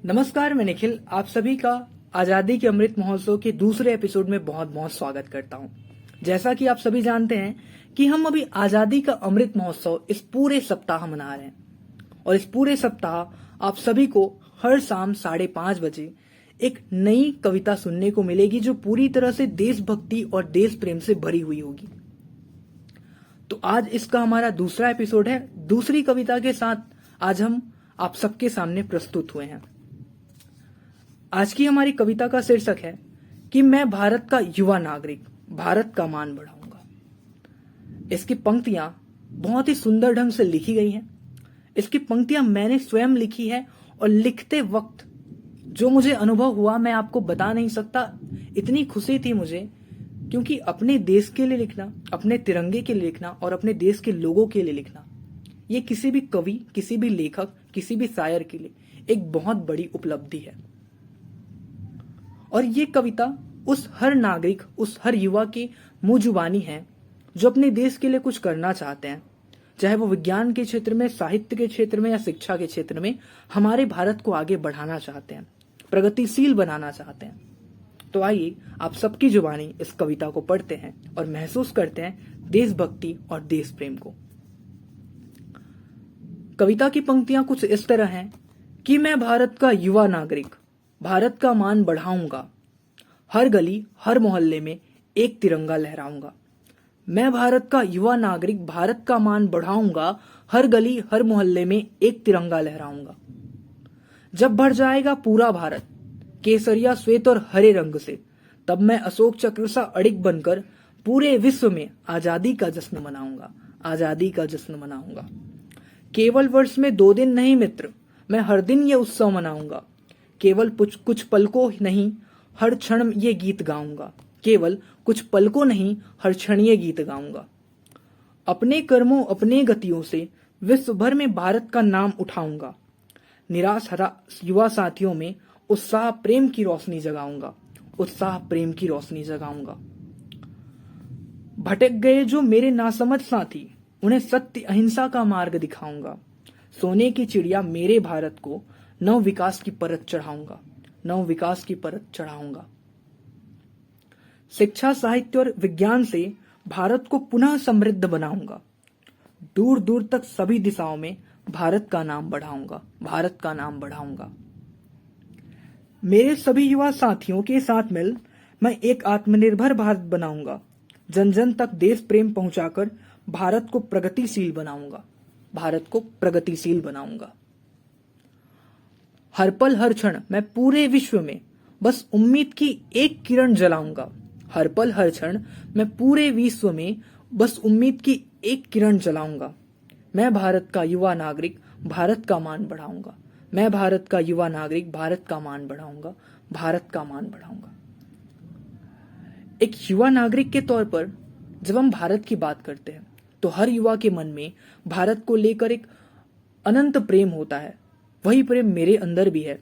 नमस्कार, मैं निखिल आप सभी का आजादी के अमृत महोत्सव के दूसरे एपिसोड में बहुत बहुत स्वागत करता हूं। जैसा कि आप सभी जानते हैं कि हम अभी आजादी का अमृत महोत्सव इस पूरे सप्ताह मना रहे हैं और इस पूरे सप्ताह आप सभी को हर शाम 5:30 बजे एक नई कविता सुनने को मिलेगी जो पूरी तरह से देशभक्ति और देश प्रेम से भरी हुई होगी। तो आज इसका हमारा दूसरा एपिसोड है। दूसरी कविता के साथ आज हम आप सबके सामने प्रस्तुत हुए हैं। आज की हमारी कविता का शीर्षक है कि मैं भारत का युवा नागरिक, भारत का मान बढ़ाऊंगा। इसकी पंक्तियां बहुत ही सुंदर ढंग से लिखी गई हैं। इसकी पंक्तियां मैंने स्वयं लिखी है और लिखते वक्त जो मुझे अनुभव हुआ मैं आपको बता नहीं सकता। इतनी खुशी थी मुझे, क्योंकि अपने देश के लिए लिखना, अपने तिरंगे के लिए लिखना और अपने देश के लोगों के लिए लिखना, ये किसी भी कवि, किसी भी लेखक, किसी भी शायर के लिए एक बहुत बड़ी उपलब्धि है। और ये कविता उस हर नागरिक, उस हर युवा की मुंह जुबानी है जो अपने देश के लिए कुछ करना चाहते हैं, चाहे वो विज्ञान के क्षेत्र में, साहित्य के क्षेत्र में या शिक्षा के क्षेत्र में हमारे भारत को आगे बढ़ाना चाहते हैं, प्रगतिशील बनाना चाहते हैं। तो आइए आप सबकी जुबानी इस कविता को पढ़ते हैं और महसूस करते हैं देशभक्ति और देश प्रेम को। कविता की पंक्तियां कुछ इस तरह हैं कि मैं भारत का युवा नागरिक, भारत का मान बढ़ाऊंगा, हर गली हर मोहल्ले में एक तिरंगा लहराऊंगा। मैं भारत का युवा नागरिक, भारत का मान बढ़ाऊंगा, हर गली हर मोहल्ले में एक तिरंगा लहराऊंगा। जब भर जाएगा पूरा भारत केसरिया श्वेत और हरे रंग से, तब मैं अशोक चक्र सा अडिग बनकर पूरे विश्व में आजादी का जश्न मनाऊंगा, आजादी का जश्न मनाऊंगा। केवल वर्ष में 2 दिन नहीं मित्र, मैं हर दिन ये उत्सव मनाऊंगा। केवल कुछ पल को नहीं, हर क्षण ये गीत गाऊंगा। केवल कुछ पल को नहीं, हर क्षण ये गीत गाऊंगा। अपने कर्मों, अपने गतियों से विश्व भर में भारत का नाम उठाऊंगा। निराश हताश युवा साथियों में उत्साह प्रेम की रोशनी जगाऊंगा, उत्साह प्रेम की रोशनी जगाऊंगा। भटक गए जो मेरे नासमझ साथी, उन्हें सत्य अहिंसा का मार्ग दिखाऊंगा। सोने की चिड़िया मेरे भारत को नव विकास की परत चढ़ाऊंगा, नव विकास की परत चढ़ाऊंगा। शिक्षा, साहित्य और विज्ञान से भारत को पुनः समृद्ध बनाऊंगा। दूर दूर तक सभी दिशाओं में भारत का नाम बढ़ाऊंगा, भारत का नाम बढ़ाऊंगा। मेरे सभी युवा साथियों के साथ मिल मैं एक आत्मनिर्भर भारत बनाऊंगा। जन जन तक देश प्रेम पहुंचाकर भारत को प्रगतिशील बनाऊंगा, भारत को प्रगतिशील बनाऊंगा। हर पल हर क्षण मैं पूरे विश्व में बस उम्मीद की एक किरण जलाऊंगा। हर पल हर क्षण मैं पूरे विश्व में बस उम्मीद की एक किरण जलाऊंगा। मैं भारत का युवा नागरिक, भारत का मान बढ़ाऊंगा। मैं भारत का युवा नागरिक, भारत का मान बढ़ाऊंगा, भारत का मान बढ़ाऊंगा। एक युवा नागरिक के तौर पर जब हम भारत की बात करते हैं तो हर युवा के मन में भारत को लेकर एक अनंत प्रेम होता है। वही प्रेम मेरे अंदर भी है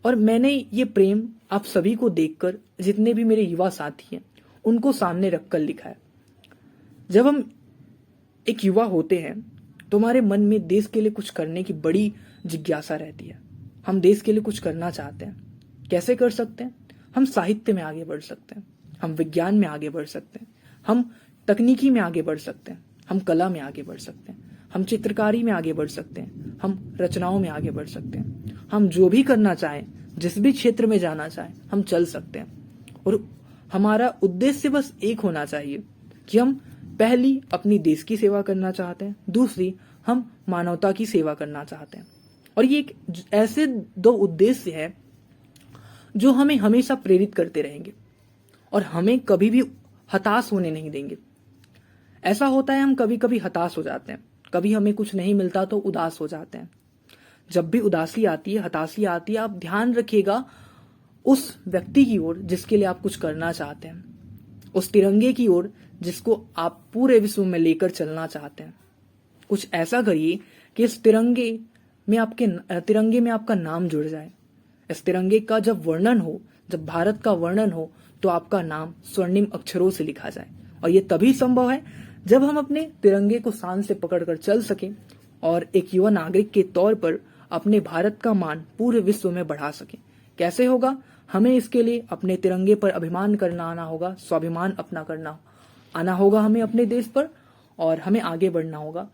और मैंने ये प्रेम आप सभी को देखकर, जितने भी मेरे युवा साथी हैं उनको सामने रखकर लिखा है। जब हम एक युवा होते हैं तो हमारे मन में देश के लिए कुछ करने की बड़ी जिज्ञासा रहती है। हम देश के लिए कुछ करना चाहते हैं। कैसे कर सकते हैं? हम साहित्य में आगे बढ़ सकते हैं, हम विज्ञान में आगे बढ़ सकते हैं, हम तकनीकी में आगे बढ़ सकते हैं, हम कला में आगे बढ़ सकते हैं, हम चित्रकारी में आगे बढ़ सकते हैं, हम रचनाओं में आगे बढ़ सकते हैं। हम जो भी करना चाहें, जिस भी क्षेत्र में जाना चाहें, हम चल सकते हैं। और हमारा उद्देश्य बस एक होना चाहिए कि हम पहली अपनी देश की सेवा करना चाहते हैं, दूसरी हम मानवता की सेवा करना चाहते हैं। और ये एक ऐसे 2 उद्देश्य है जो हमें हमेशा प्रेरित करते रहेंगे और हमें कभी भी हताश होने नहीं देंगे। ऐसा होता है हम कभी कभी हताश हो जाते हैं, कभी हमें कुछ नहीं मिलता तो उदास हो जाते हैं। जब भी उदासी आती है, हताशी आती है, आप ध्यान रखिएगा उस व्यक्ति की ओर जिसके लिए आप कुछ करना चाहते हैं, उस तिरंगे की ओर जिसको आप पूरे विश्व में लेकर चलना चाहते हैं। कुछ ऐसा करिए कि इस तिरंगे में आपका नाम जुड़ जाए। इस तिरंगे का जब वर्णन हो, जब भारत का वर्णन हो, तो आपका नाम स्वर्णिम अक्षरों से लिखा जाए। और ये तभी संभव है जब हम अपने तिरंगे को शान से पकड़कर चल सकें और एक युवा नागरिक के तौर पर अपने भारत का मान पूरे विश्व में बढ़ा सकें। कैसे होगा? हमें इसके लिए अपने तिरंगे पर अभिमान करना आना होगा, स्वाभिमान अपना करना आना होगा हमें अपने देश पर, और हमें आगे बढ़ना होगा।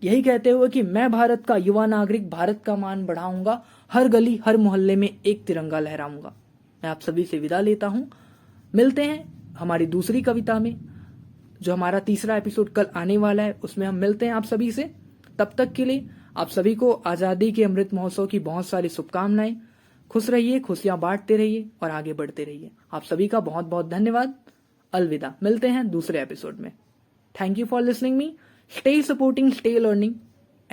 यही कहते हुए कि मैं भारत का युवा नागरिक भारत का मान बढ़ाऊंगा, हर गली हर मोहल्ले में एक तिरंगा लहराऊंगा। मैं आप सभी से विदा लेता हूं। मिलते हैं हमारी दूसरी कविता में, जो हमारा तीसरा एपिसोड कल आने वाला है, उसमें हम मिलते हैं आप सभी से। तब तक के लिए आप सभी को आजादी के अमृत महोत्सव की बहुत सारी शुभकामनाएं। खुश रहिए, खुशियां बांटते रहिए और आगे बढ़ते रहिए। आप सभी का बहुत बहुत धन्यवाद। अलविदा। मिलते हैं दूसरे एपिसोड में। Thank you for listening me. Stay supporting, stay learning.